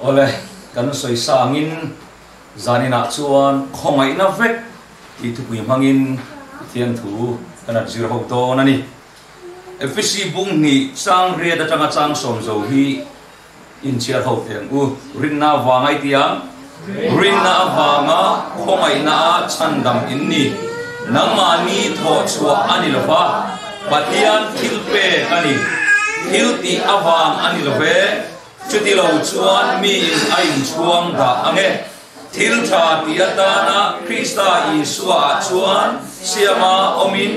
ole kan soi sangin zanina chuan Khawngaihna vek ti thu pui mangin thian thu kana zir ho to nani efisi bung ni sang ria da tanga chang som zo hi in chia ho teng u rinna wangai tiang rinna wanga Khawngaihna chandam inni nangmani tho chua ani lofa patian thilpe kani hilti awang ani love chuti lo chuan mi in ain chuang da ange thil tha tiatana Krista Isua chuan siama omin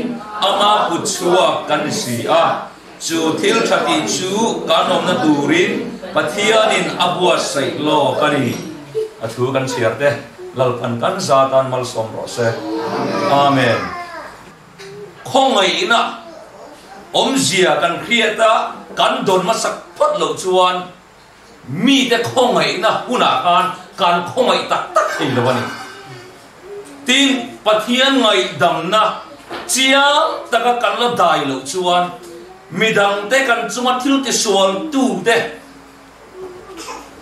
ama puchua kan si a chu thil tha ti chu kanom na turin pathianin abua sai lo kani athu kan siarte lalpan kan zatan mal som ro se amen Khawngaihna zia kan kriata kan don masak phat lo chuan mi te Khawngaihna huna kan Khawngai tak thei lo ani tin pathian ngai damna chiang taka kan la dai lo chuan midang te kan chuma thil te sual tu te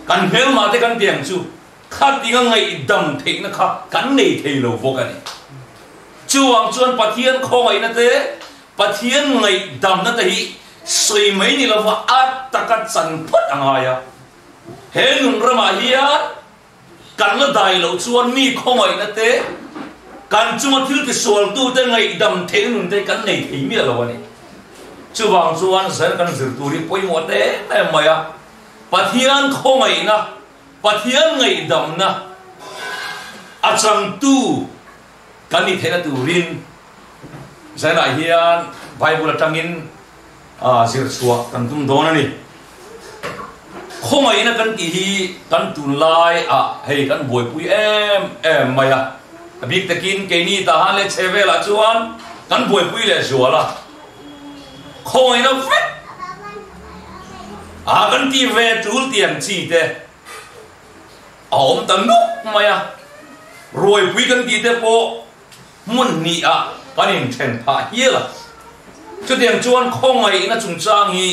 kan hel ma te kan tiang chu khatinga ngai dam theina kha kan nei thei lo vokani chuang chuan pathian Khawngaihna te pathian ngai dam na tahi soi mai ni lova at takat chan phat angaya henun rama hiya kan la dai lo chuan mi Khawngaihna te kan chuma thil ti sol tu te ngai dam thein te kan nei thei mi lo ani chuwang chuan zar kan zir turi poimo te maya pathian Khawngaihna pathian ngai dam na achang tu kan ni thena turin zana hian Bible atangin zir suak kan tum dona ni Khawngaihna kan ti hi kan tun lai hei kan boi pui em maya big takin ke ni ta han le chevela chuan kan boi pui le zuala Khawngaihna vet kan ti ve tul tiang chi te om tan nu maya roi pui kan ti te po mun ni kanin then pha hiela chu tiang chuan Khawngaihna chung chang hi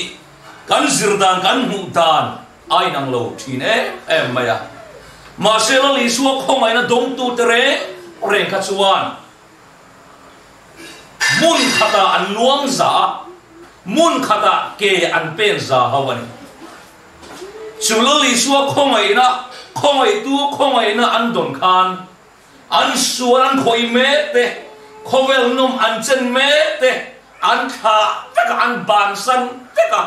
kan zirdan kan mu dan ai nang lo thin em maya ma sela li suwa Khawngaihna dong tu tere reng kha chuan mun khata an nuang za mun khata ke an pen za hawani chula li suwa Khawngaihna an don khan an suan an khoi me te khovel num an chen me te an kha taka an ban san taka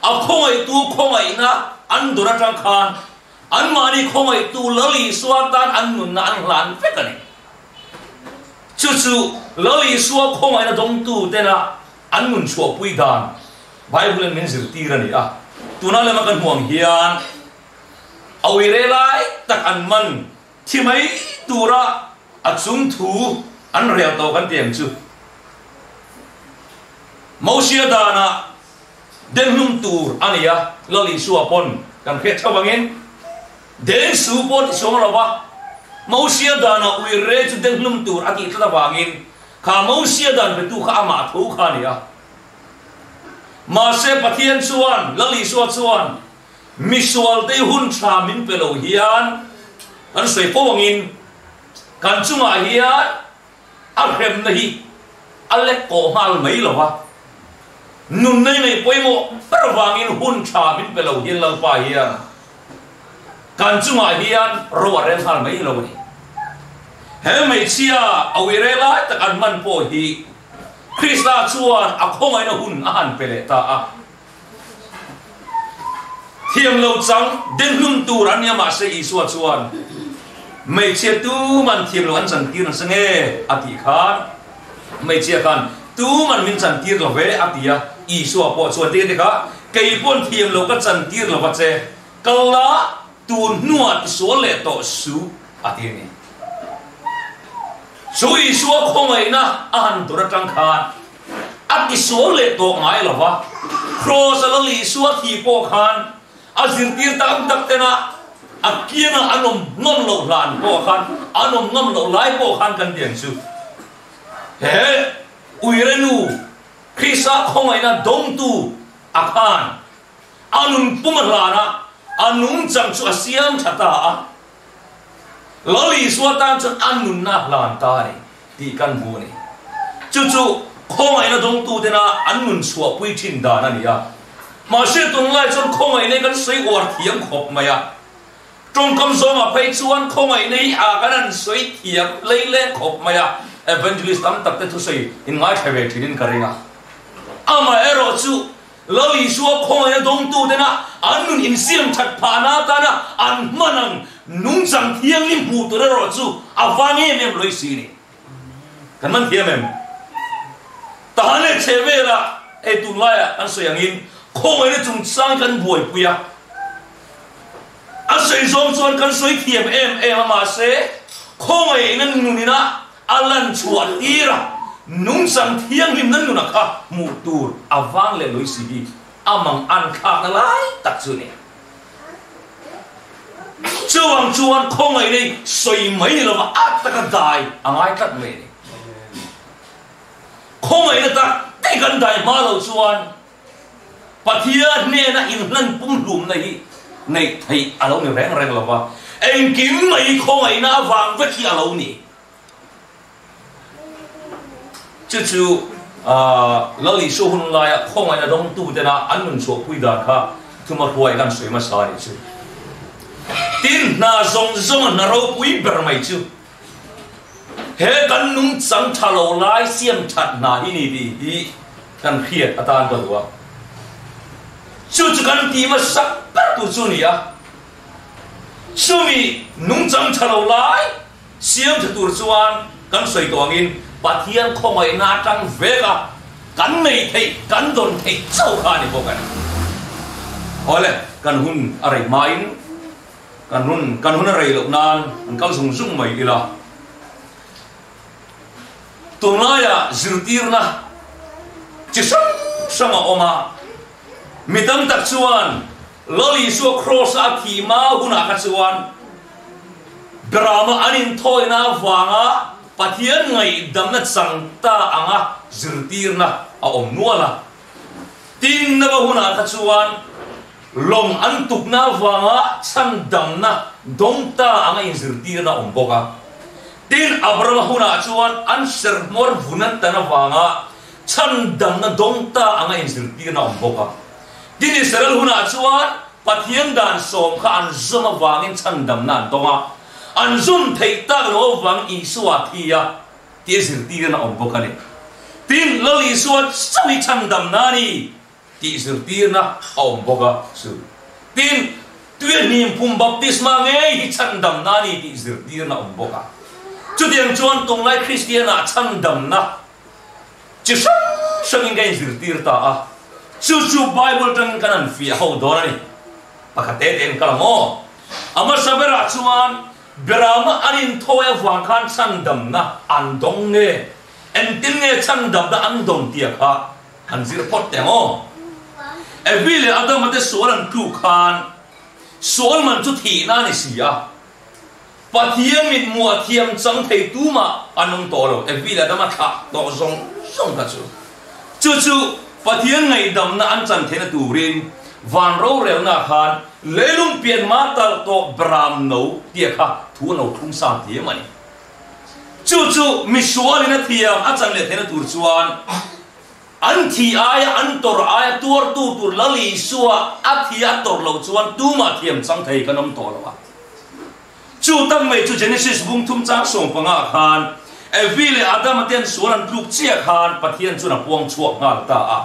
Khawngaihna an dora tang khan an mani Khawngaihtu lali suatan an nun na an hlan fekani chu lali suwa Khawngaihna dong tu tena an nun chua pui dan Bible min zir tirani tuna le makan huang hian awire lai tak an man thimai tura achum thu an real to kan tiang chu Mausia dana den hum tur ania lali suapon kan khet chawangin den supon somalawa Mausia dana uire chu den hum tur ati tla wangin kha Mausia dan betu kha ama thu kha nia ma se pathian chuan lali suwa chuan misual te hun tha min pelo hian an soi powangin kan chunga hian arem nahi alek ko mal mai lawa nun nei poimo parwangin hun tha min pelo hian lalpa hian kan chunga hian ro rem hal mai lo ni he mai chia awire la tak an man po hi Krista chuan Khawngaihna hun an pele ta thiam lo chang den hum tur ania ma se Isua chuan mai chia tu man thiam lo an chan tir sange ati khan mai chia khan tu man min chan tir lo ve atia Isua po chuan te kha kei pon thiam lo ka chan tir lo che kala tu nuat so le to su ati ni so Isua Khawngaihna an dora tang khan ati so le to ngai lo wa cross la li suwa thi po khan azir tir tam tak tena akiana anom ngom lo lan po khan anom ngom lo lai po khan kan dian su he uirenu Krista Khawngaihna dong tu akhan anun pumalana anung chang chu asiam thata a loli suatan chu anun na lan ta ni ti kan bu ni chu Khawngaihna dong tu dena anun chua pui thin da na ni a ma se tung lai chon Khawngaihna kan soi war thiam khop maya trong kam zong a phei chuan Khawngaihna a kan an soi thiam leile khop maya evangelist tam tak te thu sei in ngai thave thinin karinga ama ero chu loli suwa Khawngaihna dong tu dena anun in siam that pha na ta na an manang nung chang thiang lim hu tu ro chu awange mem loi si ni kan man thiam mem tahane chevela e tunlaya an soyangin Khawngaihna chung sang kan buai puya an soi zom chuan kan soi thiam em ma se Khawngaihna nunina alan chuat ira nung sang thiang lim nan nuna kha mu tur awang le loi si amang an kha na lai tak chu ni chuang chuan Khawngaihna soi mai ni lama at ta ka dai angai tat me ni Khawngaihna ta te kan dai ma lo chuan pathia ne na in lan pum lum nei nei thei alo ni reng lawa en kim mai Khawngaihna wang ve khi alo ni chu lali so hun lai Khawngaihna dong tu dena anun so pui da kha thuma huai kan soi ma sa ni chu tin na zong na ro pui ber mai chu he kan nung chang thalo lai siam that na hi ni di kan khiat atan ko wa chu kan ti ma sak par tu chu ni a sumi nung chang thalo lai siam tur chuan kan soi to angin pathian Khawngaihna tang vega kan nei thei kan don thei chau kha ni bo kan ole kan hun arai main kan hun arai lo nan an kal sung mai ila tunaya zirtirna chisang sama oma midam tak chuan loli su cross a thi ma huna ka chuan drama anin thoina wanga pathian ngai damna changta anga zirtirna a om nuala tin na ba huna ka chuan lom an tukna wanga chan damna dongta anga in zirtirna om boka tin abrama huna chuan an ser mor vunan tana wanga chan damna dongta anga in zirtirna om boka tin Israel huna chuan pathian dan som kha an zoma wangin chan damna donga an zum thei ta lo wang I suwa thia ti zirtirna om boka ni tin lali suat sawi chan damna ni ti zirtirna om boka su tin tuyên niệm phum baptisma nge hi chan damna ni ti zirtirna om boka chu diang chuan tong lai Christian a chan damna chi sang ngai zirtir ta a chu Bible tang kanan fi ho do ni pakate den kalamo ama sabera chuan berama anin thoya wang khan chan damna an dong nge en tin nge chan damna an dong tia kha an zir pot temo evile adam ate solan tu khan sol man chu thi na ni sia pathian mit mua thiam chang thei tu ma anong to lo evile adam kha to song ka chu pathian ngai dam na an chan thena tu rin van ro rel na khan lelum pian ma tal to bram no tia kha thu no thum sa ti mani chu mi suali na thiam a chan le thena tur chuan an thi aya an tor aya tur lali suwa a thia tor lo chuan tu ma thiam chang thei kanom to lo wa chu tam mai chu Genesis bung thum chang song panga khan evile adam ten suan pluk chia khan pathian chu na puang chuak ngal ta a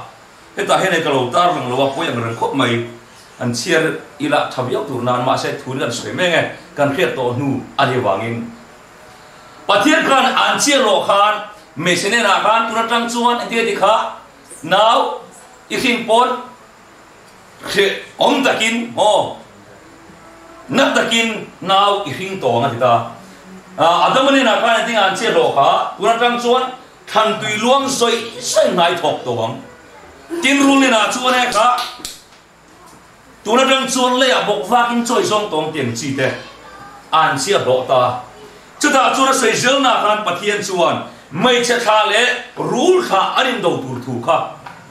heta hene kalo tar lang lo wa poyang ran khop mai an chiar ila thabiak tur nan ma se thun kan soi menge kan khiat to nu ani wangin pathian khan an chiar lo khan mesene na khan tuna tang chuan ate dikha now ikhing pon khe om takin ho nak takin now ikhing to nga ta adam ne na khan ting an chiar lo kha tuna tang chuan than tui luang soi sai ngai thok to bang tin rul ni na chuan e kha tuna tang chuan le a bok vakin choi song tong tiang chi te an sia ro ta chu ta chu na sei zel na khan pathian chuan mai che tha le rul kha arin do tur thu kha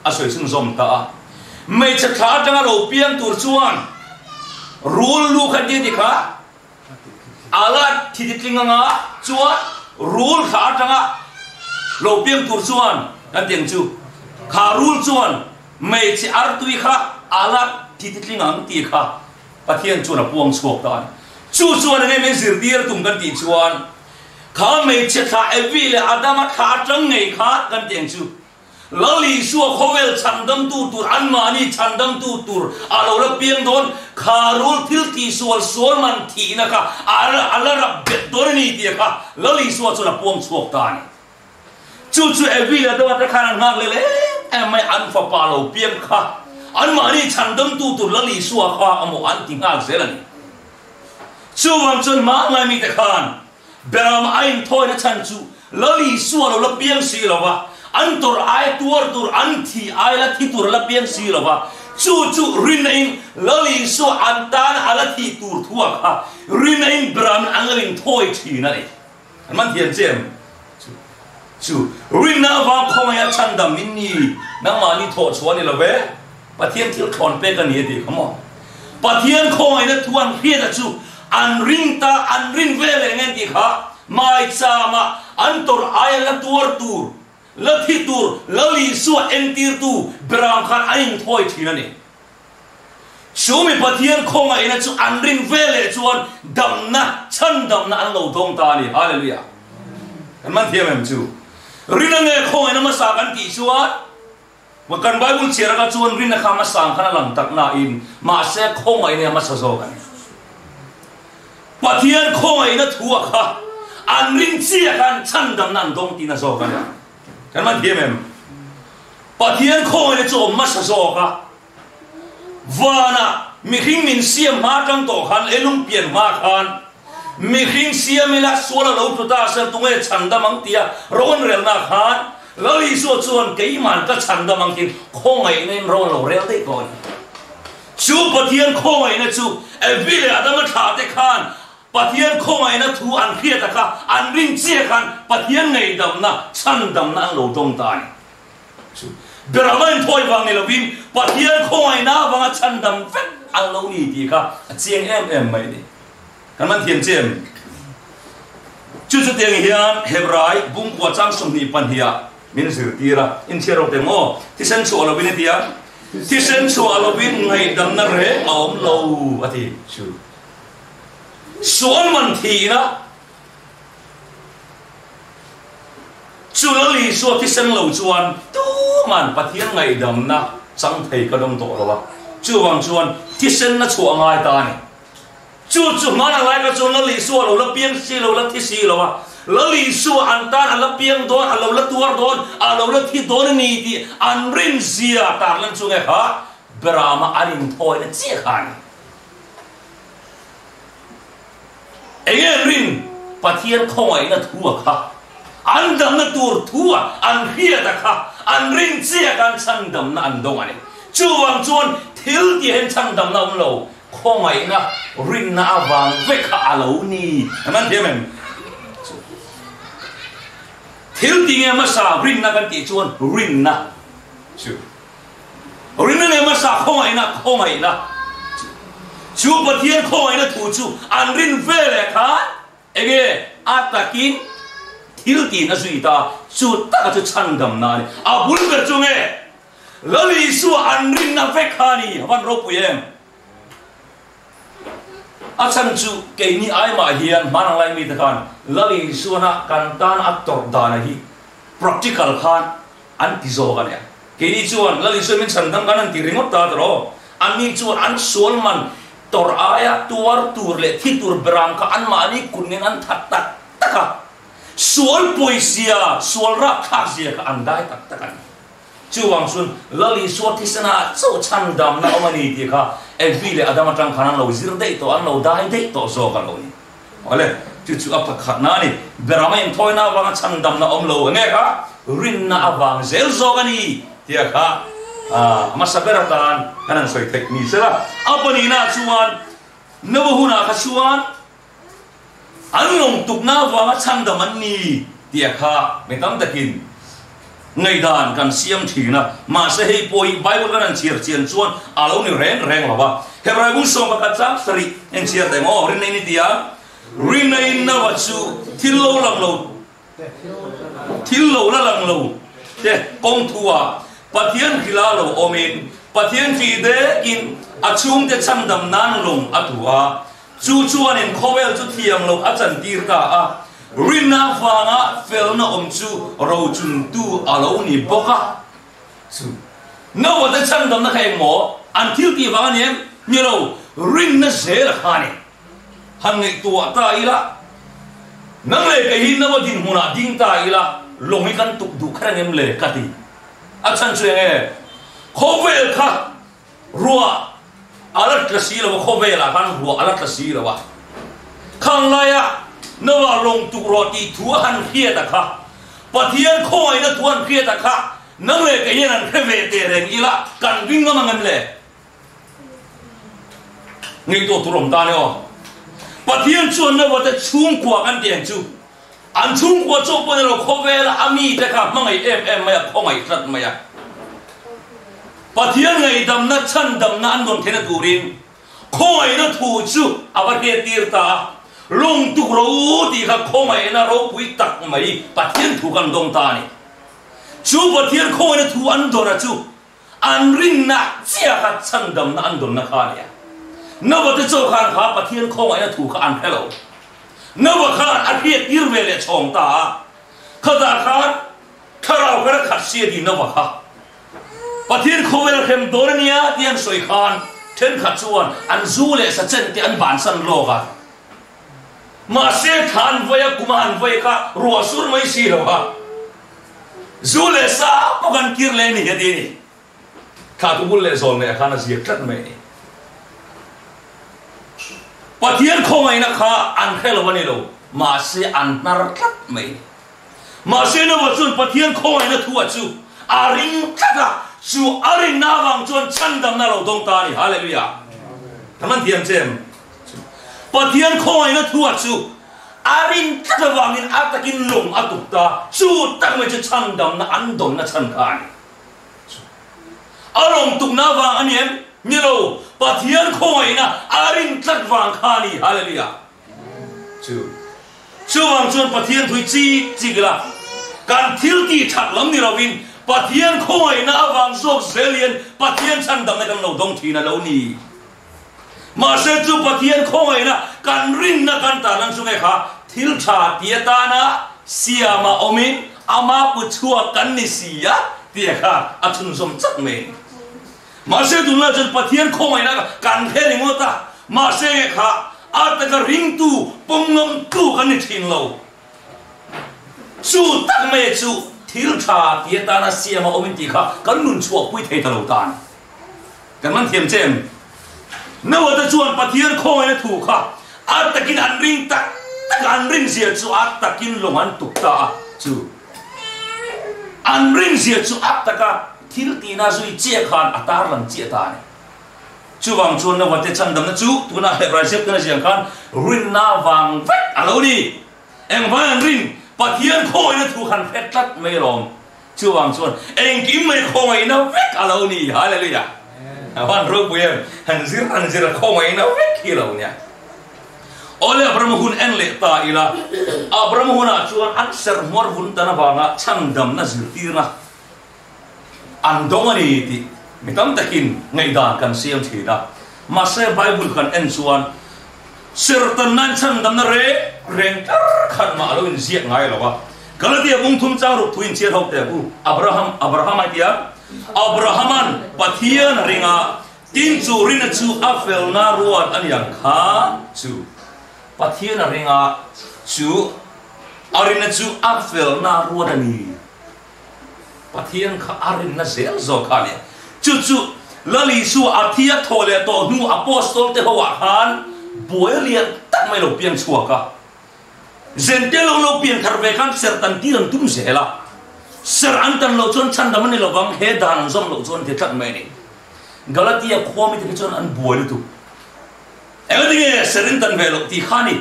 a soi sung zom ta mai che tha tang ro piang tur chuan rule lu khat di kha alat thiditlinga nga chuan rule kha atanga lo piang tur chuan kan tiang chu kha rule chuan mei chi artui kha alat thiditlinga ang ti kha pathian chu na puang chhuak tan chu chuan ngai me zir dir tum kan ti chuan kha mei che kha evi le adama kha tang ngei kha kan tiang chu lali suwa khovel chandam tu tur anmani chandam tu tur alo la piang don kharul thil ti sual sol man thi na ka ala ra bet don ni ti ka lali suwa chu na puang chuak ta ni chu evi la do ta khan ngak le em mai an fa pa lo piang kha anmani chandam tu tur lali suwa kha amo an ti ngak zelan chu wang chun ma ngai mi te khan beram ain thoi na chan chu lali suwa lo la piang si lo wa antor ai tur an thi ai la thi tur la pian si lo ba chu rin in lali so antan ala thi tur thua kha rin in bram angling thoi thi na ni man hian chem chu rin na wa khong ya chan dam min ni nang ma ni tho chuan ni lo ve pathian thil khon pe kan ni ti khamo pathian khong ai na thuan khia da chu an rin ve le ngen ti kha mai cha ma antor ai la tur la thi tur lali su entir tu bram khan ain thoi thina ni shumi pathian khonga ina chu anrin vele chuan damna chan damna an lo dong ta ni hallelujah kan man thiam em chu rina nge khonga ina ma sa kan ti chuan wa kan bible chera ka chuan rina kha ma sang khana lang tak na in ma se khonga ina ma sa zo kan pathian khonga ina thua kha anrin chia kan chan damna an dong ti na zo kan kan man thiam em pathian khoi le chom ma sa zo ka wana mi khing min siam ma tang to khan elung pian ma khan mi khing siam ila sola lo tu ta sa tu nge chanda mang tia ron rel na khan lali so chuan kei man ka chanda mang tin khongai nen ron lo rel dei kon chu pathian khoi na chu evile adama tha te khan pathian khongai na thu an khia ta kha an ring chia khan pathian nei dam na chan dam na lo dong tai beraman thoi wang ni lovin pathian khongai na wang chan dam vet an lo ni ti kha chieng em mai ni kan man thiam chem chu tiang hian hebrai bung kwa chang som ni pan hia min zir tira in chero te mo ti sen chu lovin tia ti sen chu lovin ngai dam na re om lo ati chu suan man thi na chu lali so ti sen lo chuan tu man pathian ngai dam na chang thei ka dong to lo ba chu wang chuan ti sen na chu angai ta ni chu ma na lai ka chu lali so lo la piang si lo la thi si lo ba lali so an tan ala piang don ala la tuar don ala la thi don ni ti an rin zia tar lan chu nge ha brahma arin thoi na chi khan egen rin pathian khoi na thua kha an dam na tur thua an hia ta kha an rin chia kan chang dam na an dong ani chu wang chuan thil ti hen chang dam na lo khoi na rin na awang ve kha alo ni man thiam thil ti nge ma sa rin na kan ti chuan rin na chu rin na nge ma sa khoi na chu pathian khoi na thu chu an rin ve le kha ege atakin thil ti na zui ta chu ta chu chan dam na ni a bul ber chu nge lali su an rin na ve kha ni wan ro puyem a chan chu ke ni ai ma hian manang lai mi ta khan lali su na kan tan ator da na hi practical khan an ti zo ga ne ke ni chuan lali su min chan dam kan an ti ringot ta ro an ni chu an sol man tor aya tuar tur le thi tur brang ka an mani kunin an that tak taka sual poesia sual ra kha sia ka an dai tak takan chu wang sun lali so thisana so chan dam na omani ti kha every le adama tang khanan lo zir dei to an lo dai dei to so ka lo ni ole chu apa khat na ni beramain thoina wang chan dam na om lo nge ka rin na awang zel zo ka ni ti kha masaberatan kanan soi teknik sela apa ni na chuan nabuhuna ka chuan anlong tukna wa chang da man ni tia kha metam takin ngay đàn cần xiêm thì na mà sẽ hay bôi Bible cái này chia chia chuan alo ni reng reng là ba Hebrew cũng xong các chap sari en chia tại ngõ rin này tia rin này na vật su thil lâu là lăng lâu thế công thua bắt thiên khi la lâu omen bắt thiên khi để in achum te chăm đầm nan lồng atua chu chuan en khovel chu thiam lâu achan tir ka Rina vanga fel na chu ro chun tu alo ni boka chu no wa da chan dam na khai mo until ti vanga nem ni lo rin na se la khani han ngai tu ta ila nang le ka hin na wa din huna ding ta ila longi kan tuk du khara ngem le ka ti achan chu e khovel kha ruwa alat la si la khovela kan ruwa alat la si la wa khang la ya nó vào lồng tụ roti thua han kia ta kha, bắt hiền khôi nó thua han kia ta kha, nâng lên cái hiền cái về tiền này ý là cần vinh nó mà ngân lệ, ngay tổ tụ lồng ta nè, bắt hiền chuan nó vào chung qua ăn tiền chú, ăn chung qua chỗ bên đó khôi về là ami ta kha, mang ngày em mày không ngày rất mày à, bắt hiền ngày đầm nó chân đầm nó ăn đòn thế nó tụ rin, khôi nó thua chú, à bắt hiền tiền ta lung tu rau thì các Khawngaihna rau bui tak mai bắt thiên thuกันdong ta ni chú bắt thiên Khawngaihna thu ăn đòn à chú ăn rin na chia các chân đầm na ăn đòn na khá nè nó bắt cho khán khá bắt thiên Khawngaihna thu các ăn hello nó bắt khán ăn hiệt ir về lệ chong ta khá ta khán khá rau cái khát xia đi nó bắt thiên Khawngaihna khem đòn nia tiền soi khán thiên khát chuan ăn du lệ sa chân thì ăn bản san lo cả mà sẽ than với kuman với cả rùa sur mấy xí đâu ha dù lẽ sao có cần kia lên này đi nè cả tụ buôn lẽ rồi này khá là gì rất mày bắt thiên Khawngaihna khá ăn khai là vấn đề đâu mà sẽ ăn nó rất mày mà sẽ nó vào chuột bắt thiên Khawngaihna thua chú aring kata chú aring na vang chuột chân đầm na lâu đông ta nè hallelujah cảm ơn thiên xem bắt thiên Khawngaihna thua chú arin kata wangin atakin lung atukta chú tak mai chu chan dam na an don na chan khan arong tuk na wang anem milo bắt thiên Khawngaihna arin tat wang khani hallelujah chú wang chuan bắt thiên thui chi gila kan thil ti thak lam ni rawin bắt thiên Khawngaihna awang zok zelian bắt thiên chan dam na kan lo dong thi na lo ni mà sẽ chú bắt thiên Khawngaihna kan rin na kan ta lang sungai kha thil tha tia ta na siama omin ama pu chua kan ni sia tia kha achun som chak me mà sẽ tu na chú bắt thiên Khawngaihna kan khe ring ota mà sẽ kha ata ka ring tu pongam tu kan ni thin lo chú tak me chú thil tha tia ta na siama omin ti kha kan nun chua pui thei ta lo tan kan man thiam chem nếu ở đây chuan bắt thiên Khawngaihna thu kha at takin an ring tak an ring zia chu at takin long an tuk ta chu an ring zia chu at taka thil ti na zui che khan atar lang che ta ni chu wang chuan na wate chan dam na chu tu na Hebrew sep kana siang khan rin na wang vet alo ni eng van rin bắt thiên Khawngaihna thu khan phet tat mai rom chu wang chuan eng kim mai Khawngaihna vet alo ni hallelujah Awan ruk buaya hanzir Khawngaihna wek hilau nya. Oleh Abraham hun en le ta ila Abraham hun a chuan an ser mor hun tana banga chandam na zirtirna an dongani ti mitam takin ngai dan kan siam thina ma se Bible kan en chuan sertan nan chandam na reng khan ma lo in ziak ngai lawa Galatia bung thum chang ruk thuin chiat hok te bu Abraham atia Abrahaman pathian ringa tin chu rina chu afel na ruat an yang kha chu pathian ringa chu arina chu afel na ruat ani pathian kha arin na zel zo kha le chu lali su athia thole to nu apostol te hawa khan boelia tak mai lo piang chua ka zentelo lo piang tharve kan sertan tiran tum zela ser antan lo chon chan damani lo bang he dan zom lo chon te tak mai ni Galatia khomi te chon an boil tu edige serin tan velo ti khani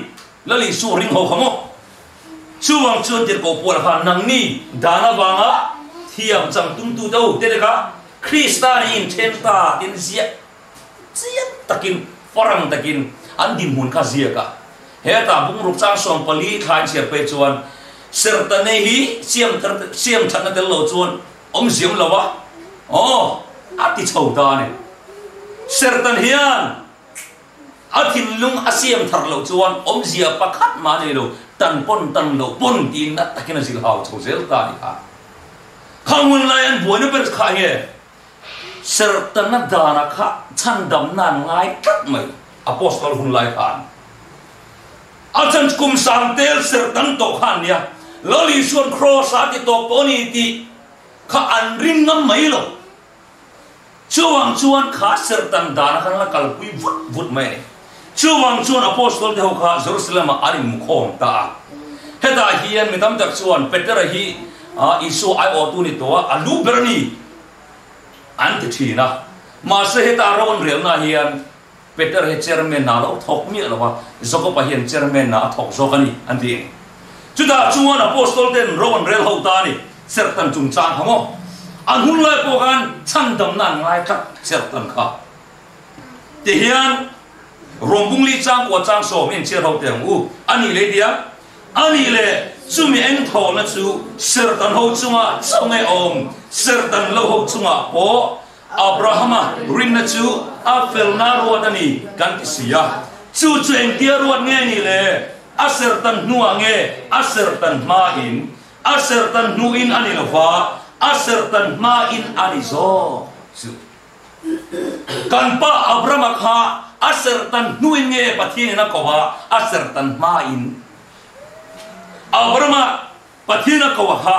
lali su ring ho khamo chuwang chon te ko pol kha nang ni dana banga thiam chang tum tu đâu thế đấy cả Christian in thêm ta tin giết takin farang takin an dim hun kha zia cả he ta bung ruk chang som pali khan sia pe chuan sertane hi siam that na tel lo chuan ziam lawa ati chho ta ne sertan hian athil lung asiam thar lo chuan zia pakhat ma ne lo tan lo pon tin na takin zil hau chho zel ta ni ha khawun lai an buai na ber kha he sertan na dana kha chan dam nan ngai tak mai apostol hun lai khan achan kum sang tel sertan to khan ya loli suan cross ati to poni ti kha an ring ngam mai lo chuan kha sertan dana khan la kal pui vut mai chuan apostol te ho kha Jerusalem ari mukhom ta heta hian midam tak chuan Peter hi isu ai o tu ni to alu berni an ti thina ma se heta ron rel na hian Peter he chairman na lo thok mi lo wa zoko pa hian chairman na thok zokani an ti chuda chuan apostol ten ron rel ho ta ni sertan chung chang hamo an hun lai po kan chan dam nan ngai khat sertan kha ti hian rombung li chang ko chang so min che ho teng ani le dia ani le chumi eng tho na chu sertan ho chunga chongai sertan lo ho chunga po Abrahama rin na chu afel na ruat ani kan ti sia chu eng tia ruat nge ni le asertan nuwa nge asertan ma in asertan nu in ani lova asertan ma in ani zo kan pa Abrahama kha asertan nu in nge pathin na ko wa asertan ma in Abrahama pathina ko ha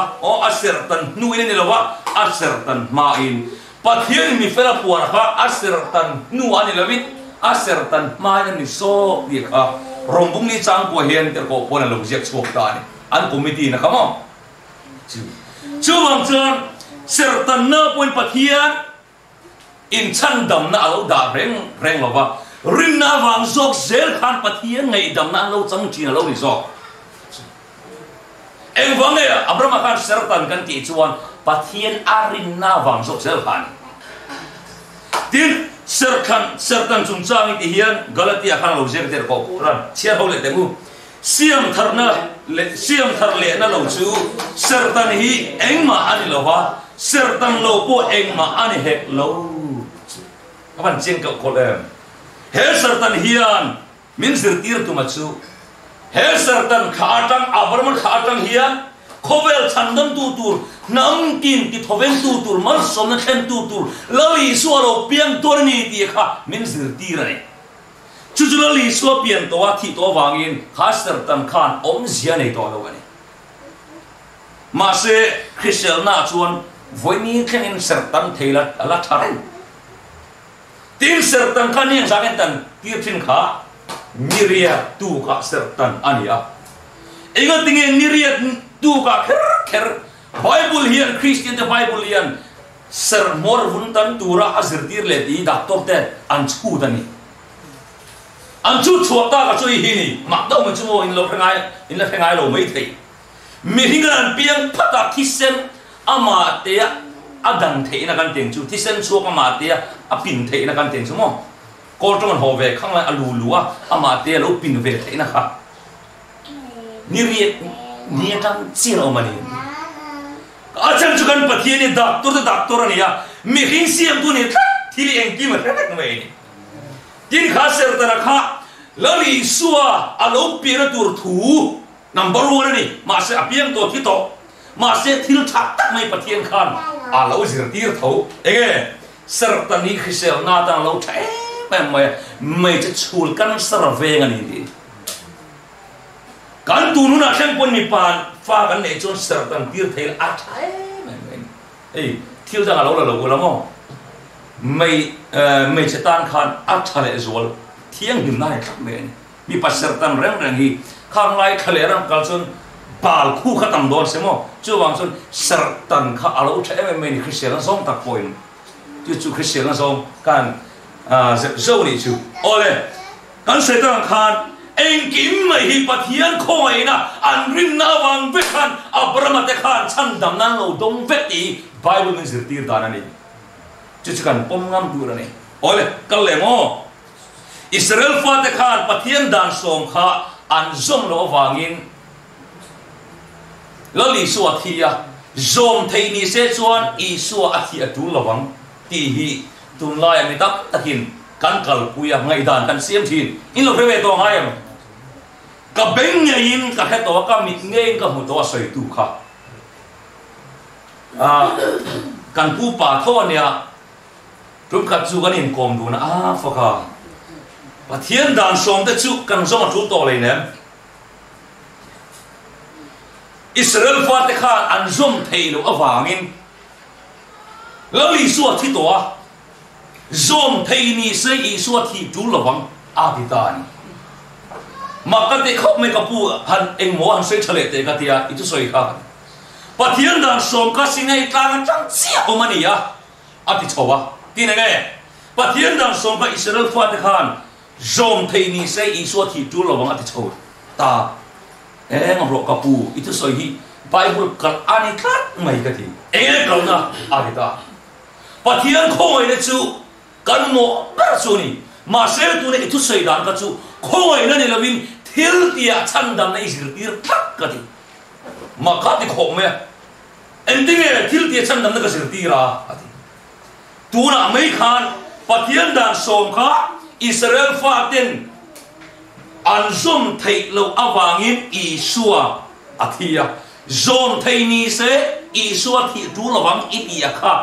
asertan nu in ni lova asertan ma in pathian mi fela puar ha asertan nu ani lovit asertan ma ni so ni kha rombung ni chang ko hian ter ko pona lo jek chok ta ni an committee na kamo chu wang chan sertan na point pathian in chan dam na lo da reng lova rin na wang zok zel khan pathian ngai dam na lo chang chi na lo ni zok eng wang e Abraham khan sertan kan ti chuan pathian arin na wang zok zel khan tin sertan chung chang ti hian Galatia khan lo jek ter ko ran chia ho le temu siam thar le na lo chu sertan hi engma ani lo wa sertan lo po engma ani hek lo kapan jeng ko le he sertan hian min zirtir tu ma chu he sertan khatang Abraham khatang hian khovel chandam tu tur nam kin ti thoven tu tur mar som na khen tu tur lali sualo piang tor ni ti kha min zirtir ai chujulali so pian to wa thi to wangin khaster tan khan zia nei to lo ani ma se Christian na chuan voini khen sertan theila ala tharen tin sertan khan ni sangen tan tirthin kha niria tu kha sertan ania ega tinge niria tu ka kher Bible hian Christian the Bible hian ser mor huntan tura azirtir le ti doctor te an chu dani an chu chuata ka chui hi ni ma do ma chu in lo phengai lo mai thei mi hingan piang phata thisen ama te adang thei na kan teng chu thisen chu ka ma te a pin thei na kan teng chu mo ko tong ho ve khang la alu luwa ama te lo pin ve thei na kha ni riet ni tam chi lo mani achan chukan pathiani doctor ani ya mi hing siam tu ni thili engki ma thak mai tin kha ser tara kha lali suwa alo pira tur thu number 1 ni ma se apiang to thi to ma se thil thak tak mai pathian khan alo zir tir tho ege ser tani khisel na ta lo thai mai che chul kan sar ve ngani di kan tu nu na khen pon mi pan fa kan nei chon sertan tir thei a thai ei thil jang alo lo lo mo mai chetan khan a thale zol thiang him na thak me mi pa sertan reng hi khang lai khale ram kal chon pal khu khatam don semo chu wang chon sertan kha alo thai me ni christian song tak point chu christian song kan zo ni chu ole kan sertan khan anh kim mày hi pathian Khawngaihna an rin na wang ve khan Abraham te khan chan dam na lo dong ve ti Bible min zir tir dan ani chu kan pom ngam du ra ni ole kal le mo Israel fa te khan pathian dan som kha an zom lo wangin lo li suwa thia zom thei ni se chuan I suwa a thi atu lawang ti hi tun lai mi tak takin kan kal puya ngai dan kan siam thin in lo ve to ngai am ka beng in ka he to ka mit nge ka mu to soi tu kha kan pu pa tho nia tum khat chu kan in kom du na fa kha pathian dan som te chu kan zoma thu to le ne Israel fa te kha an zom thei lo awangin lo li suwa thi to zom thei ni se I suwa thi tu lawang abitani makate khop me kapu han eng mo han se chale te ka tia itu soi kha pathian dan som ka sinai tlang chang sia omania ati chowa ti ne nge pathian dan som ka Israel fa te khan zom thei ni se I suwa thi tu lawang ati chowa ta eng ro kapu itu soi hi Bible kal ani klat mai ka ti eng kal na abita pathian Khawngaihna chu kan mo ba chu ni ma se tu ne itu soi dan ka chu Khawngaihna ni lovin thil tia chan dam na isir tir thak ka ti ma ka ti khom me ending e thil tia chan dam na ka sir tira ati tu na mai khan pathian dan som kha Israel fa ten an zom thei lo awangin I suwa athia zom thei ni se I suwa thi tu lawang I tia kha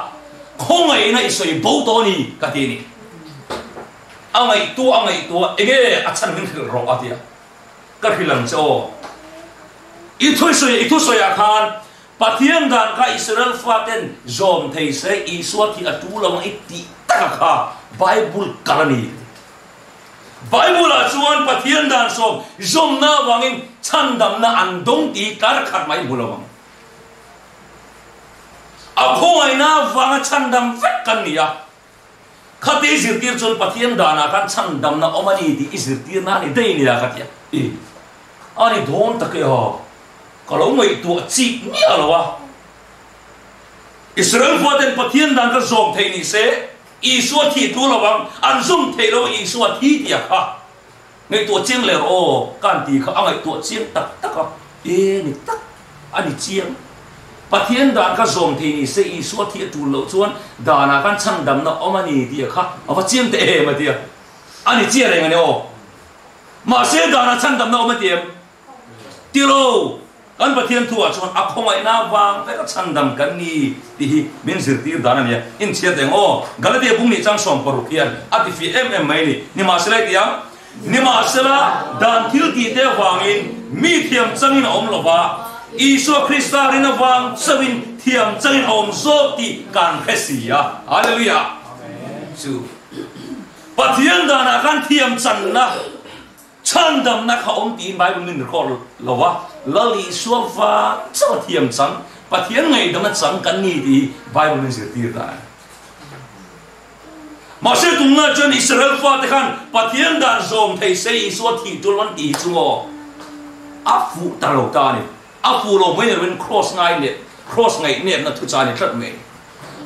Khawngaihna I soi bo to ni ka ti ni angai tu ege achan min khil ro atia ka khilang cho I thu soi a khan pathian dan ka Israel fa ten zom thei se I suwa thi atu lawang I ti ta kha Bible karani Bible a chuan pathian dan som zom na wangin chandam na andong ti kar khat mai bulawang a Khawngaihna wanga chandam vet kan nia khati zir tir chon pathian dana kan chandam na omani ti izir tir na ni dei ni la khatia ani don take ho kalau mai tu chi ni alawa Israel faten pathian dan ka zom thei ni se I suwa thi tu lawang an zum thei lo I suwa thi tia kha ngai tu chiang le ro kan ti kha angai tu chiang tak tak ni tak ani chiang pathian dan ka zom thei ni se I suwa thi tu lo chuan dana kan chang dam na omani ti kha awa chiang te ma ti ani chia le ngane o ma se dana chang dam na omati ti lo an pathian thu a chuan a Khawngaihna wang pe ka chang dam kan ni ti hi min zir tir dana ne in chia teng o galatia bung ni chang som paru kian ati fi mai ni ma se lai ti ni ma se la dan thil ti te wangin mi thiam changin om lova Isu Krista rina wang sawin thiam changin om zo ti kan khesia hallelujah su pathian dana kan thiam chan na chandam na kha om ti Bible min ko lowa lali suwa chaw thiam chang pathian ngai dam na chang kan ni ti Bible min zir tir da ma se tung na chen Israel fa te khan pathian dan zom thei se Isu thi tulwan ti chuo afu talo ta ni afu lo mai ren cross ngai ne na thu cha ni thlat me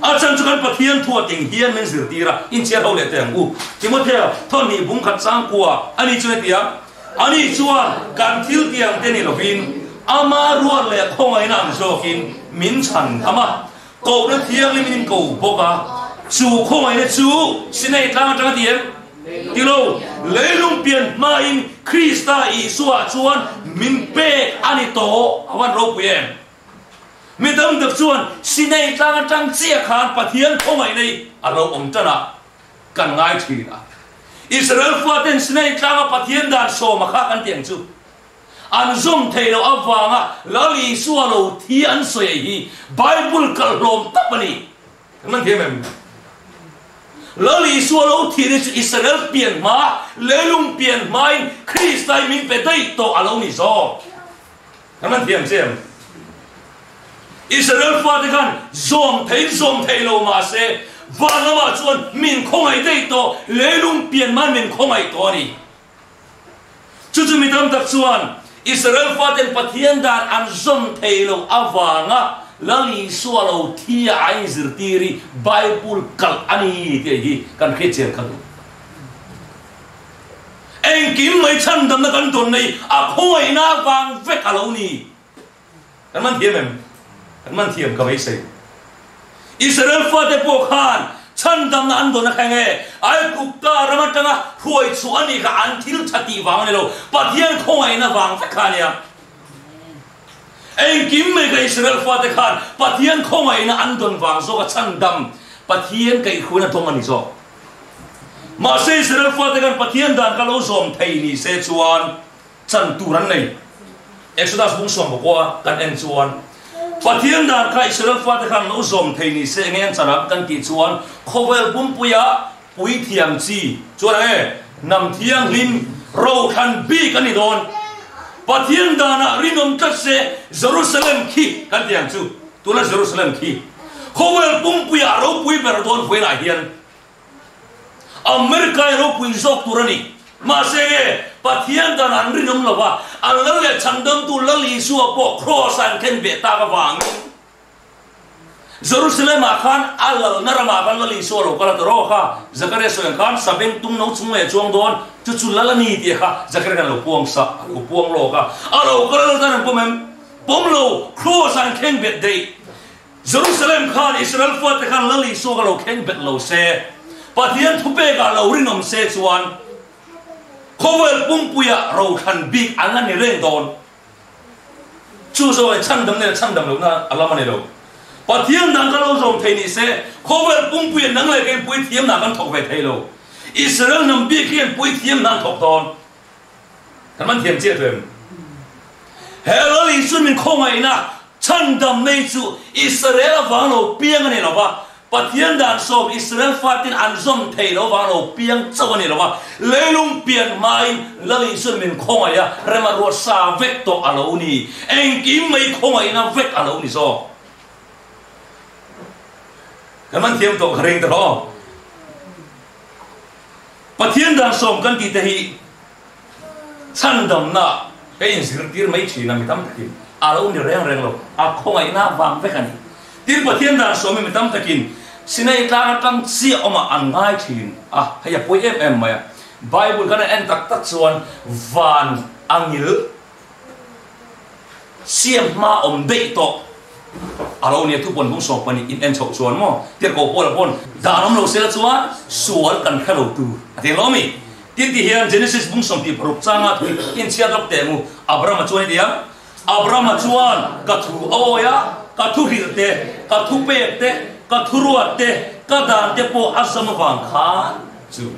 a chan chu kan pathian thua ting hian men zir tira in che ho le teng u Timothea thon ni bung khat sang kwa ani chu tia ani chuan kan thil tiang te ni lovin ama rual le Khawngaihna am zokin min chan ama ko na thiang limin ko boka chu Khawngaihna chu sinai tlang tang tiem tilo leilung pian ma in Krista Isu a chuan min pe ani to awan ro puen mi dam dak chuan sinai tlang chia khan pathian Khawngaihna alo om tana kan ngai thina Israel faten sinai tlang pathian dan so ma kha kan tiang chu an zum thei lo awanga lali suwa lo thi an soi hi Bible kal lom tapani man thiam lali suwa lo thi ni Israel pian ma lelung pian mai Kristai min pe dai to alo ni zo man thiam chem Israel faten kan zom thei lo ma se Vanama chuan min Khawngai dei to lelung pian man min Khawngai to ni chú chú mi tâm tập xuân Israel phát đến Pathian đàn ăn zom thầy lâu avanga Lalfakzuala thia ai zirtiri Bible kal ani thì kan khét chen khadu anh kiếm mấy chân đâm nó căn tuần này Khawngaihna vàng vét cả lâu ni kan man thiêm cái mấy say Israel phát đến bộ khan chân đâm nó ăn tuần nó khai nghe ai cục ta ra mắt chăng huay chuan ni cả ăn thiếu chati vàng này lâu Pathian Khawngaihna vàng vét cả nia anh kiếm mấy cái Israel phát đến khan Pathian Khawngaihna ăn tuần vàng số cái chân đâm Pathian cái khuôn là thong anh số mà sẽ Israel phát đến Pathian đàn cái lỗ zom thầy ni sẽ chuan chân turan này Exodus bung som qua kan en chuan Pathian đàn cái Israel phát đến lỗ zom thầy ni sẽ nghe chân áp kan ki chuan khovel bung puya pui thiam chi chuan này nằm thiang lim râu khan bi kan ni don Pathian đàn rinom cắt se Jerusalem khi kan thiam chu tu là Jerusalem khi khovel bung puya râu pui ber don pui lại hiền Amerika ro pui zok turani ma se Pathian dan an rinom lova an le chandam tu lali su po cross an ken be ta ka wang Jerusalem khan alal narama kan lali su ro kala ro kha Zakaria so khan sabeng tung no chung le chuang don chu chu lalani ti kha Zakaria kan lo puang sa lo puang lo ka alo kala dan pom lo cross an ken be dei Jerusalem khan Israel fat khan lali su ka lo ken be lo se Pathian thu pe ga lo rinom se chuan khovel pung puya ro khan big an ni reng don chu so chang dam lo na alama ne lo Pathian dang ka lo zom thei ni se khovel pung puya nang le ke pui thiam na kan thok ve thei lo Israel nam bi khian pui thiam na thok don kan man thiam che them helali sun min Khawngaihna chang dam nei chu Israel wang lo piang ani lo ba Pathian đàn sôm Israel phát tin an zom thầy nó vào đầu piang châu này là lấy lung piang mai lấy xuân mình Khawngaihna rem ruột sa vét to alo ni anh kiếm mấy Khawngaihna vét alo ni so cái man thiêm to khring đó Pathian đàn sôm kan ti tehi chan dam na cái insir tir mấy chi na mi tam takin alo ni reng lo Khawngaihna vang vét ani tir Pathian đàn sôm mi tam takin sinai tlang tang si oma an ngai thin haya poi em maya Bible kana en tak chuan van angil siam ma dei to alo ni tu pon bung so pani in en chok chuan mo te ko pon daram lo sel chuan sual kan khalo tu ati lo mi tin ti hian Genesis bung som ti phruk changa thu in chia dok te mu Abraham chuan dia Abraham chuan ka thu oya ka thu hil te ka thu pe te ka thuruat te ka dan te po azam wang kha chu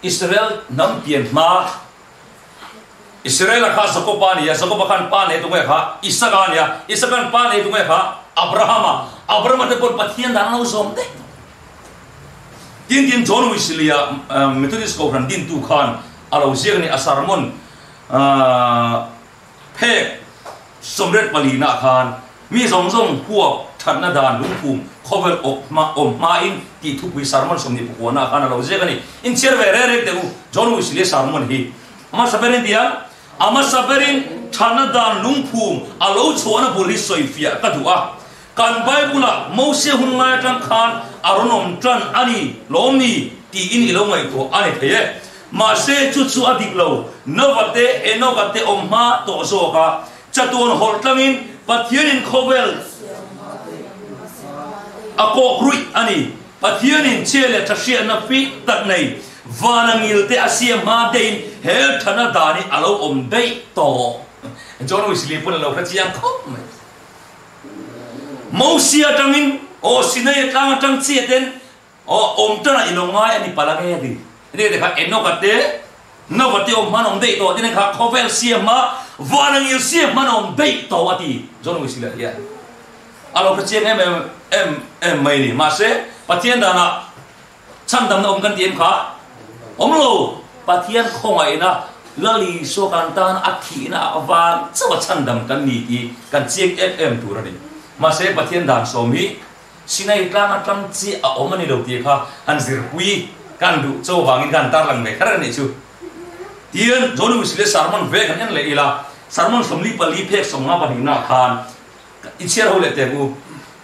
Israel nam pian ma Israel kha zakopa ni zakopa khan pa ne tungai kha Isakan pa ne tungai kha Abraham te por Pathian dan lo zom te tin John Wesley Methodist ko ran din tu khan alo ziang ni asarmon phe somret palina khan mi zong huwa thatna dan lung phum khovel ma in ti thu pui sarmon somni pukona kana lo je gani in cher ve re te John Wesley sarmon hi ama saberin dia ama saberin thana dan lung phum alo chona buli soifia ka duwa kan Bible Moses hun ngai tang khan aronom tran ani lomni ti in ilo ngai to ani theye ma se chu chu adik lo novate enogate omma to so ka chatun holtangin Pathian khovel ako rui ani Pathian chele thashia na pi tak nei vanangil te asiam ma dein hel thana dani alo dei to John Wesley pun lo khachiang khop Mosia tangin sinai tang chieten tana ilongai ani palage di de kha enokate novate dei to tin kha khovel siam ma vanangil siam man dei to ati John Wesley ya alo khachiang em mai ni ma se Pathian dana cham dam na kan tiem kha lo Pathian Khawngaihna lali so kan tan athi na awa chawa cham dam kan ni ti kan chiang em tu ra ni ma se Pathian dan so mi sinai tlang tang chi a omani lo ti kha an zir pui kan du chaw wangin kan tar lang me khara ni chu tiền rồi mình sẽ sarman về cái nhân lệ là sarman sớm li pali phek sớm ngã bani na khan ít xe hồ lệ tiền u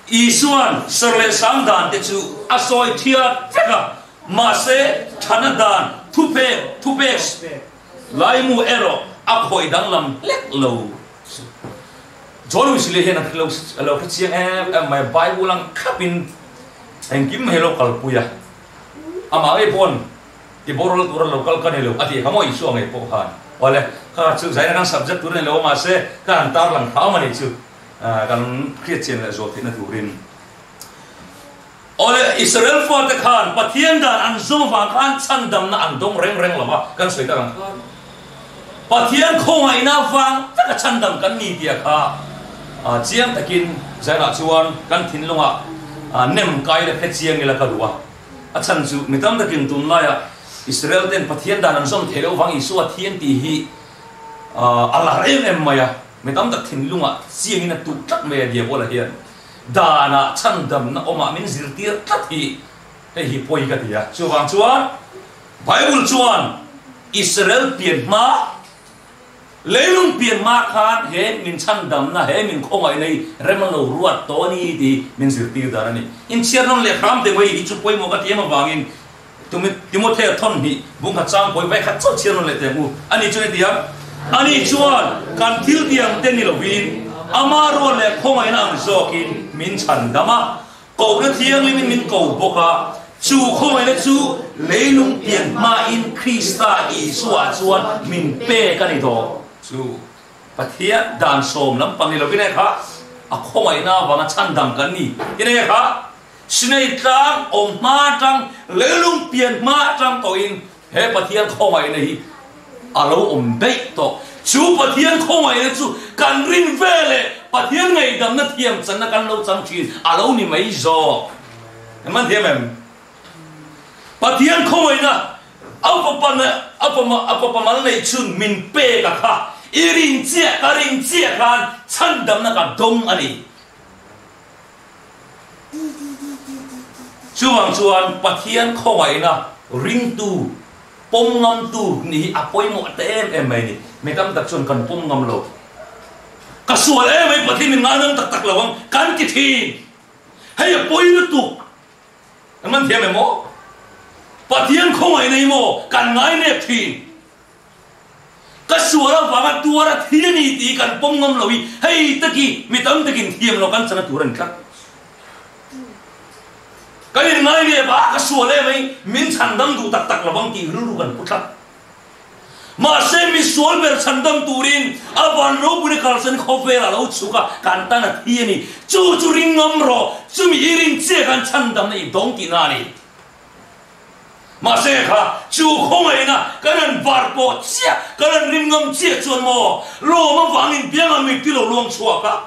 isuan serle sang dan te chu asoi thia pheka mà sẽ thana dan thu phek lai mu ero akhoi dang lam lek lo rồi mình sẽ hiện lo cái chiang em my bible lang khapin anh kim hello kalpuya ama ai pon iborol turan local kan hello ati kamo isu ang ipo khan wala ka chu zai na subject turan lo ma se kan tar lang thau mani chu kan christian la zo thina turin ole israel for the khan pathian dan an zo wa khan chan dam na an dong reng reng lama kan soi ta kan pathian khongaihna wang ta chan dam kan ni dia kha chiang takin zai na chuan kan thin longa nem kai la phe chiang ila ka ruwa achan chu mitam takin tun la ya Israel ten pathian dan an som thelo wang isu a thian ti hi ala rem em maya mitam tak thin lunga chiang ina tu tak me dia bola hian dana chan dam na oma min zirtir tat hi hi poi ka dia chuwang chuan bible chuan Israel pian ma leilung pian ma khan he min chan dam na he min khongai nei remalo ruat to ni ti min zirtir dana ni in chianon le kham de wei chu poi mo ka tiam wangin Timothy thon hi bung kha chang poi vai kha chau chianon le te mu ani chu ne tiam ani chuan kan thil tiang ten ni lovin amaro le khongaihna ang zokin min chan dama ko na thiang limin min ko boka chu khongaihna chu leilung pian ma in Krista Isua chuan min pe ka ni do chu pathia dan som lam pang ni lovin e kha a khongaihna wanga chan dam kan ni ine kha sinai tang om ma tang leilung pian ma tang to in he pathian khongaihna hi alo om dei to chú pathian khongaihna chu kan rin vele pathian ngai dam na thiam chan na kan lo chang thin alo ni mai zo man thiam em pathian khongaihna apa mal nei chun min pe ka kha irin chia kan chan dam na ka dong ani chuan pathian khongaihna ring tu pom ngam tu ni apoi mo tem em mai ni metam tak chon kan pom ngam lo ka sual em mai pathin min nganam tak lawang kan ki thi hay apoi lu tu man thiam em mo pathian khongaihna mo kan ngai ne thi ka sual wanga tuara thi ni ti kan pom ngam lo hi hay taki metam takin thiam lo kan chana turan ka cái này nghe bà cái sủa lên mấy miếng chăn đâm đủ tắc là băng kỳ rú gần cút lắm mà xem mi sủa về chăn đâm tủ rin à bạn rô bune khảo sinh khó về là lâu chú cả cản ta là thiên này chú rin ngâm rồi chú mi rin chia gan chăn đâm này đóng kỳ na này mà xem cả chú khongaihna cái này vạt bộ chia cái này rin ngâm chia chuan mò lô mà vàng in biếng à mình tiêu luông chua cả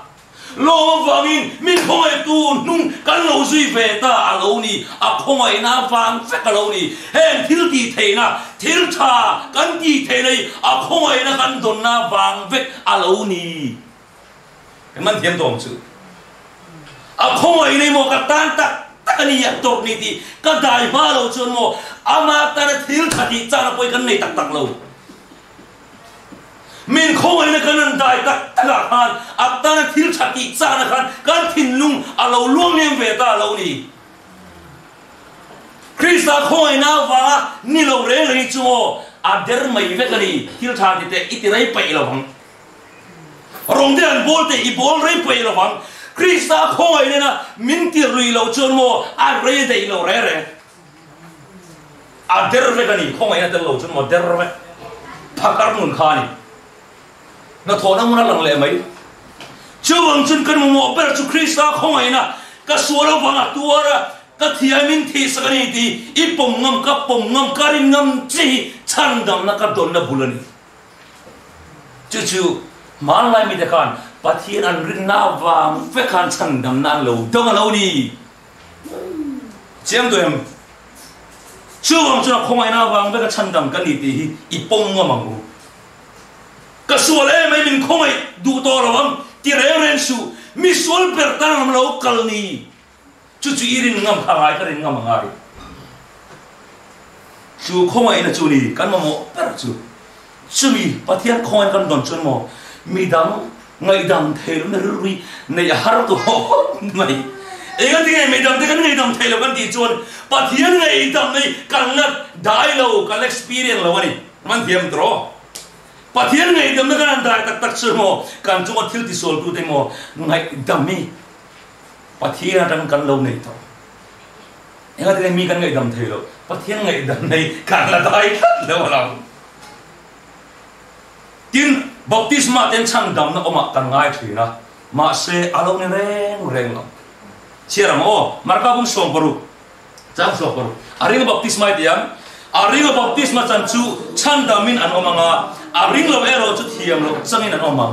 lo vangin min khongai tu nung kan lo zui ve ta alo ni a khongaihna wang fek alo ni hen thil ti theina thil tha kan ti the nei a khongaihna kan don na wang vek alo ni man thiam dong chu a khongaihna mo ka tan tak ani ya tok ni ti ka dai ba lo chon mo ama ta thil tha ti cha poi kan nei tak lo min khongaihna kan dai tak khan atana thil chati chana khan kan thin lung alo luang lem ve ta lo ni Krista khongaihna wa ni lo re le chu a der mai ve kani thil chati te itirai pai lo bang rong de an bol te I bol re pai lo bang Krista khongaihna min ti rui lo chon mo a re de lo re a der ve kani khongaihna te lo chon mo der ve phakar mun khani nó thọ nó muốn làm lệ mấy chưa bằng chân cần một bên chú Krista khongaihna cái số nó vàng à tua ra cái thiai min thi sắc này thì ít bông ngâm cái rin ngâm chỉ chăn đầm nó cái đồn nó bulan chú mà lại mình thấy con pathian an rin na vàng phải khăn chăn đầm na lâu đông à lâu đi chiếm đuổi em chưa bằng chân khongaihna vàng phải cái chăn đầm cái này thì ít bông ngâm mà cái số lệ mấy mình không ai đủ to rồi không thì rèn su mi số bер ta làm lâu cal ni chú irin ngam khai cái irin ngam ngai chú không ai là chú ni kan mo per chú ช่วยปะเทียนคอยกันโดนชนโมมีดำไงดำเทลนั่นรุยในฮาร์ตัวไม่เองที่ไงไม่ดำที่กันไงดำเทลกันตีชนปะเทียนไงดำในกันนัดได้เรากัน experience เราวะนี่มันเทียมตรอปะเทียนไงดำในกันได้ตักชนโมกันจงอัดทิลที่โซลกูเตโมไงดำนี่ปะเทียนดังกันเราในตัวเองที่ไงมีกันไงดำเทลปะเทียนไงดำในกันละได้แล้วเรากินบัพติศมาเต็มช่างดำนะออกมากันง่ายถือนะมาเสอารมณ์แรงเราเชื่อมั้งโอ้มาร์กบุ้งส่งปรุจ้างส่งปรุอาริงบัพติศมาเดียงอาริงบัพติศมาจันจูช่างดำมินอันออกมาอาริงเราเอโรจุดเทียมเราจังมินอันออกมา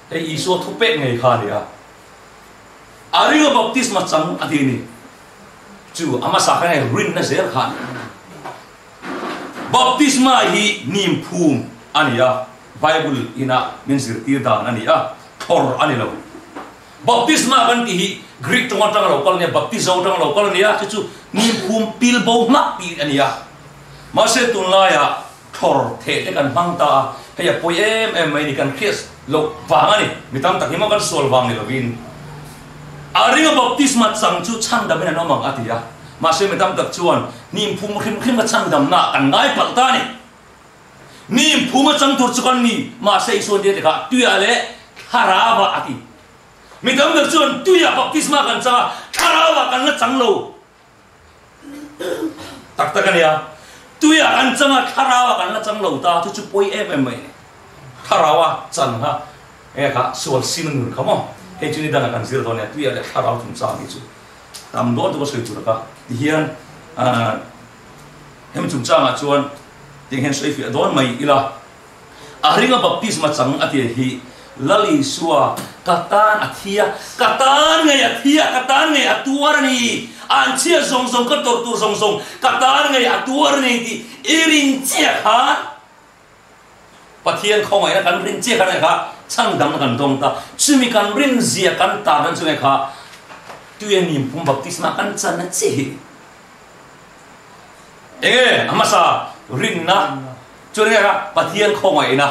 ไอ้อิสุทุเปกไงข้าเนี่ยอาริงบัพติศมาจังอดีนี่จูอามาสักให้รินนะเสียข้าบัพติศมาฮีนิมพูมอันนี้อะไบเบิลอินะมินสิร์ตีดานอันนี้อะทอร์อันนี้เราบัพติศมากันที่กรีกจังหวัดจังเราคนนี้บัพติศจังเราคนนี้อะจู่ๆนิมพูมพิลโบมักปีอันนี้อะมาเสตุนลายอะทอร์เทเตกันบังตาให้ยาป่วยไม่นี่กันเครียดโลกฟังอันนี้มิตรตักหิมะกันโซลวังนี่เราวินอาริงบัพติศมาจังจู่ช่างดำเป็นน้องมังอัติยะมาเสมิตรตักชวนนิมพูมขึ้นมาช่างดำน่ะกันง่ายปักตานี่นี่ผู้มาจังตัวจุกันนี่มาใส่ส่วนเดียวกันตุยอะไรฮาราวะอธิมีแต่เมื่อส่วนตุยบัพติศมากันจ้าฮาราวะกันละจังโลตักตะกันเนี่ยตุยกันจังฮาราวะกันละจังโลตาทุกป่วยไม่ฮาราวะจังฮะค่ะส่วนสิ่งนึงเขามั้งเฮ้ยจุนี่ดังกันสิเราเนี่ยตุยอะไรฮาราวะถึงสามนี่จู่ตามโดนตัวก็สวยจุดละที่เฮียนเห็นจุดจ้างอ่ะชวนยังเห็นสวยฟิโดนไม่อีละอาริงบัพติศมาจังอธิฮีลลิสัวกัตานอธิยากัตานไงอธิยากัตานไงอตัวนี่อันเชี่ยทรงก็ตัวทรงกัตานไงอตัวนี่ที่อิรินเจียฮะปะเทียนเขาไงนะกันรินเจียกันเลยค่ะช่างดำกันตรงตาชื่อมีการรินเจียกันตากันใช่ไหมค่ะตัวนี้ผมบัพติศมากันจันนั่นสิอามาซารินนะจุดนี้ครับปะเทียนคงไงนะ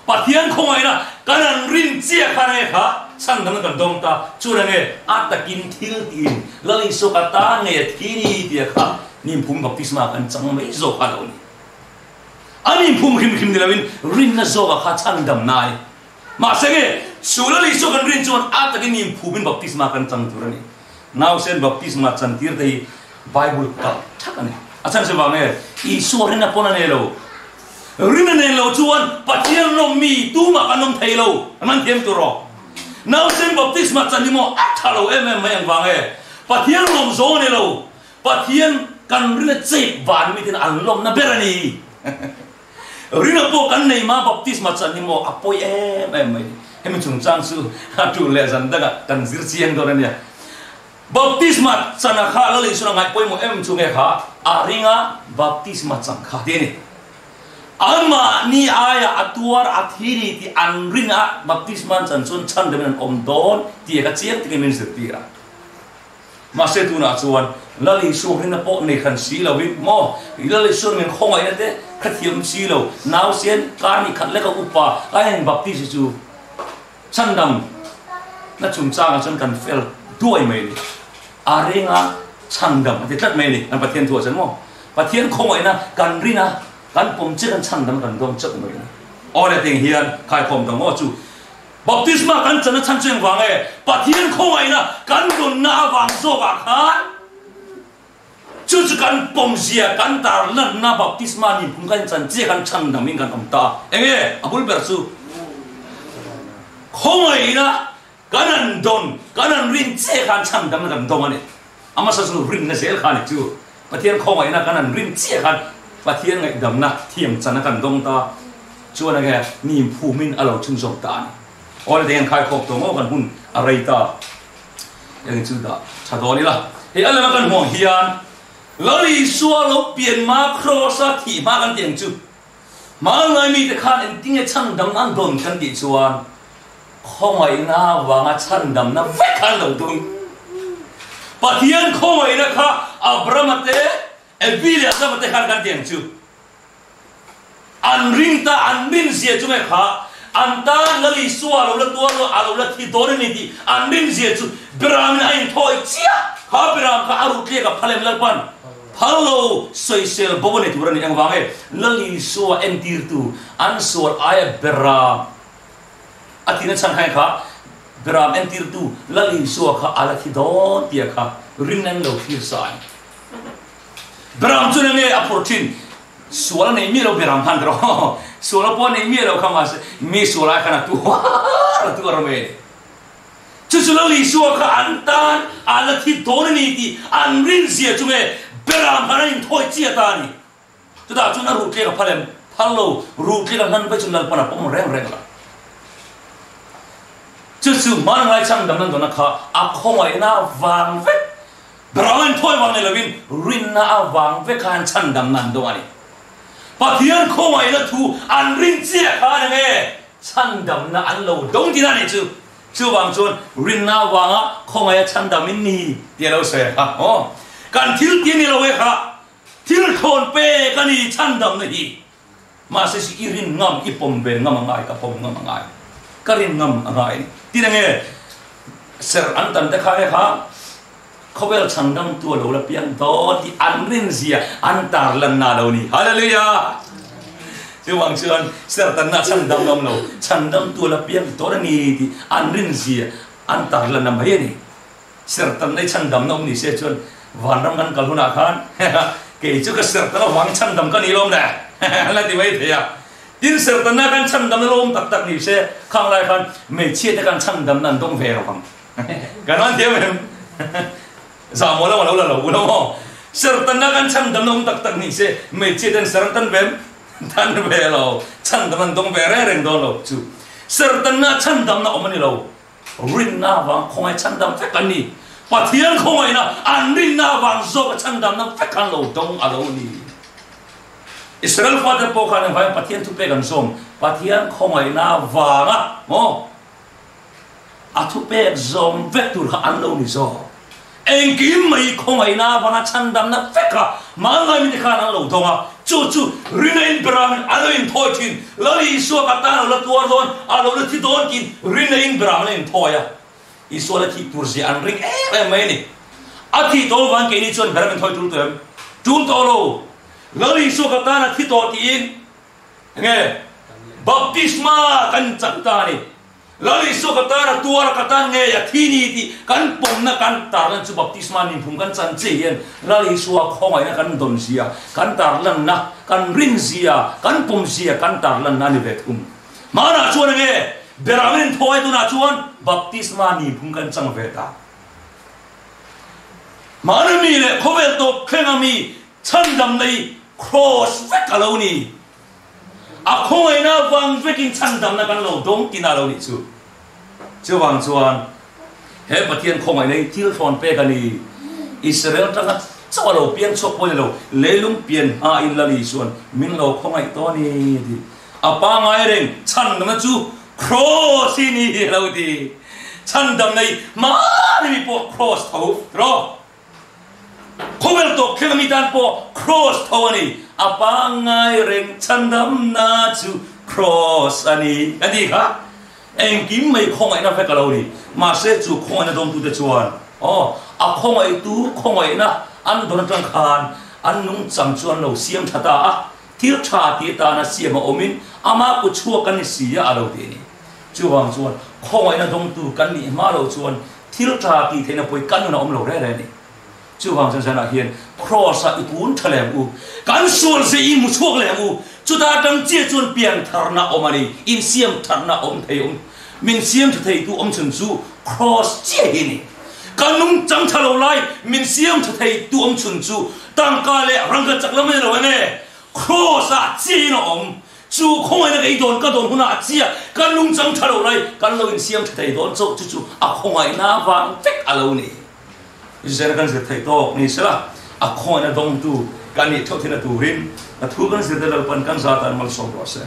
ปะเทียนคงไงนะกันรินเจียกันเลยค่ะช่างทำกันตรงตาจุดนี้อัตตะกินทิลตินแล้วอีสุกตาเนี่ยที่นี่เดียค่ะนี่พุ่มบัพติศมากันจังไม่โจกันเลยอันนี้พุ่มหิมนี่ละวินรินนะโจกับข้าช่างดำนายมาเสกสุลลิสุกันรินจวนอัตตะกินนี่พุ่มบัพติศมากันจังจุดนี้น่าเส้นบัพติศมาจังที่ได้ไบเบิลกับชักกันเนี่ยอาจารย์เสบอกเนี่ยอีส่วนนั้นนะพนันเอโลรินเนโลชวนปะเทียนลมมีตู้มากันนมไทยโลมันเทียมตัวรอน่าเส้นบัพติศมาจันนิโมอัตฮัลโลไม่ยังฟังปะเทียนลมโซเนโลปะเทียนกันรินเจ็บบานมิถินอัลลมนะเบรนีรินโปกันในมาบัพติศมาจันนิโมอภัยไม่ให้มันจุงจังสู้ดูแลจันดักกันซิร์เซียนตัวนั้นเนี่ยบัพติศมาจันข้าแล้วเลยสุนัขป่วยโมจุงข้าอาริงะบัพติศมาจังข้าเดนี่อามานี่อายะตัวอัฐิริที่อันริงะบัพติศมาจันส่วนฉันเดินอมโดนที่กระเจี๊ยบที่มันสืบตีระมาเสตุนาชวนแล้วเลยสุรินโปในขันสีเราวิโมแล้วเลยสุมันคงไอ้นั่นเด้ขัดเทียมสีเราหนาวเสียนการนี่ขัดเล็กกับอุปาไอ้บัพติศจูฉันดำนั่นจุงจ้างฉันกันเฟลด้วยไหมอาริงะช่างดำที่ตัดไม่นี่อันปะเทียนถั่วฉันมั้งปะเทียนคงไว้นะกันรินะกันผมเจอกันช่างดำกันดมเจอกันเลยอ๋อเนี่ยติงเฮียนใครผมต้องว่าจูบัพติศมากันจะนั่งชั้นเชียงฟังปะเทียนคงไว้นะกันโดนน้าวังโซกาขันจู่ๆกันผมเสียกันตาลันน้าบัพติศมานี่ผมกันจันเจอกันช่างดำมิงกันอมตาอาบุลเบอร์ซูคงไว้นะกันโดนกันรินเจอกันช่างดำกันดมอันนี้อามาสู้รินนะเสียขันจูปะเทียนคงไว้นะกันรินเจอกันปะเทียนไงดำนะเทียมจันกันดงตาชวนอะไรนี่ภูมินอารมณ์ชุ่มฉ่ำตาอ๋อเดี๋ยวใครขบตัวงอกันหุ่นอะไรตาอย่างชื่อตาชาดอนี่ละเฮ้ยอะไรมากันห่วงเฮียนแล้วอีสัวเราเปลี่ยนมาโครสักทีมากันเตียงจูมาเลยมีแต่ข้าเองติ้งช่างดำนั่งโดนกันดีชวนข้อไม่น่าวางช่างดำนั่งเวกันเราตรงปะเทียนข้อไม่นะคะอับรามัตเตเอวิเลียสมาเตะกันเตียงจูอัน an ring ta an rin zia chu me kha an ta lali suwa lo la tua lo alo la thi dor ni ti an rin zia chu Bram na in thoi chia ha Bram ka aru tle ka phalem la pan hello social bobone tu rani ang wange lali suwa entir tu an suwa ay Bram atina chan hai kha Bram entir tu lali suwa kha ala thi don tia kha rin nan lo thir sai Bram chu ne approachin suara nei mi lo Bram han ro suara po nei mi lo khamas mi suara kana tu tu ro me chu lali suwa kha antan ala thi don ni ti an rin zia chu me Bram hanin thoi chia ta ni tu da chu na ru ke ka phalem phalo ru ke ka nan pa chu nal pa na pom reng reng la chu man ngai chang dam nan do na kha a Khawngaihna wang ve Bram thoi wang ne lovin rin na wang ve khan chan dam nan do ani Pathian Khawngaihna thu an rin chia kha ne chan dam na an lo dong ti na ni chu wang chon rin na wang a Khawngaihna chan dam min ni ti lo se ha o kan thil ti ni lo we kha thil thon pe kan ni chan dam na hi ma se si irin ngam I pom be ngam ngai ka pom ngam ngai ka rin ngam ngai ti na nge ser an tan ta kha he kha khobel chan dam tu lo la piang do ti an rin zia an tar lan na lo ni hallelujah chu wang chuan ser tan na chan dam nom lo chan dam tu la piang do ni ti an rin zia an tar lan na mai ni ser tan nei chan dam nom ni se chuan van ram kan kalhuna khan ke chu ka ser tan wang chan dam kan ilom da la ti mai thea tin ser tan na kan chan dam lom tak tak ni se khang lai khan me che ta kan chan dam nan dong ve ro khang kan an thiam em za mo la lo mo ser tan na kan chan dam nom tak tak ni se me che tan ser tan bem tan ve lo chan dam nan dong ve re reng do lo chu ser tan na chan dam na omani lo rin na wang khongai chan dam fe kan ni Pathian Khawngaihna an rin na wang zo ka chan dam na fe kan lo dong alo ni Israel father po kan vai Pathian tu pe kan som Pathian Khawngaihna wanga mo atu pe zom vector an lo ni zo en kim mai Khawngaihna wanga chan dam na fe ka ma ngai mi kha na lo dong a chu rinain Bram alo in thoi thin lali so ka ta lo tuar don alo lo thi don kin rinain Bram in thoya Isola thi turzi an ring mai ni athi to wan ke ni chon Bram thoi tul tem tul to lo lali so ka ta na thi to ti in nge baptisma kan chak ta ni lali so ka ta na tuar ka ta nge ya thi ni ti kan pom na kan tar lan chu baptisma ni phum kan chan che yen lali so Khawngaihna kan don sia kan tar lan na kan rin sia kan pom sia kan tar lan na ni ve thum mana chuan nge Beramin thoi tu na chuan baptisma ni phung kan chang ve ta manami le khobel to khenami chan dam nei cross ve ka lo ni a Khawngaihna wang ve kin chan dam na kan lo dong tin a lo ni chu wang chuan he Pathian Khawngaihna thil thon pe ka ni Israel ta chaw lo pian chok poi lo lelum pian a in lali chuan min lo Khawngai to ni apa ngai reng chan na chu cross ini lo di chan dam nei ma ni po cross tho ro khobel to khemi dan po cross tho ani apa ngai reng chan dam na chu cross ani kha en kim mai Khawngaihna fe ka lo ni ma se chu Khawngaihna dom tu te chuan a Khawngaihna an don tang khan an nung chang chuan lo siam thata a thil tha ti ta na siam omin ama ku chua kan si ya alo de ni chu wang chuan Khawngaihna dong tu kan ni ma lo chuan thil tha ti thena poi kan na om lo re re ni chu wang chan sana hian cross a itun thalem u kan sual se I mu chuak le u chu da dam che chuan pian thar na omani in siam thar na om thei min siam thei tu om chun chu cross che hi ni kan nung chang thalo lai min siam thei tu om chun chu tang ka le rang ka chak lam lo ne cross a che no om chu Khawngaihna cái don ka don huna chia kan lung chang thalo lai kan lo in siam thei don chu a Khawngaihna wang fek alo ni Israel kan se thei to ni sala a Khawngaihna dong tu kan ni thot thina tu rin a thu kan se dal pan kan sa tan mal so ro se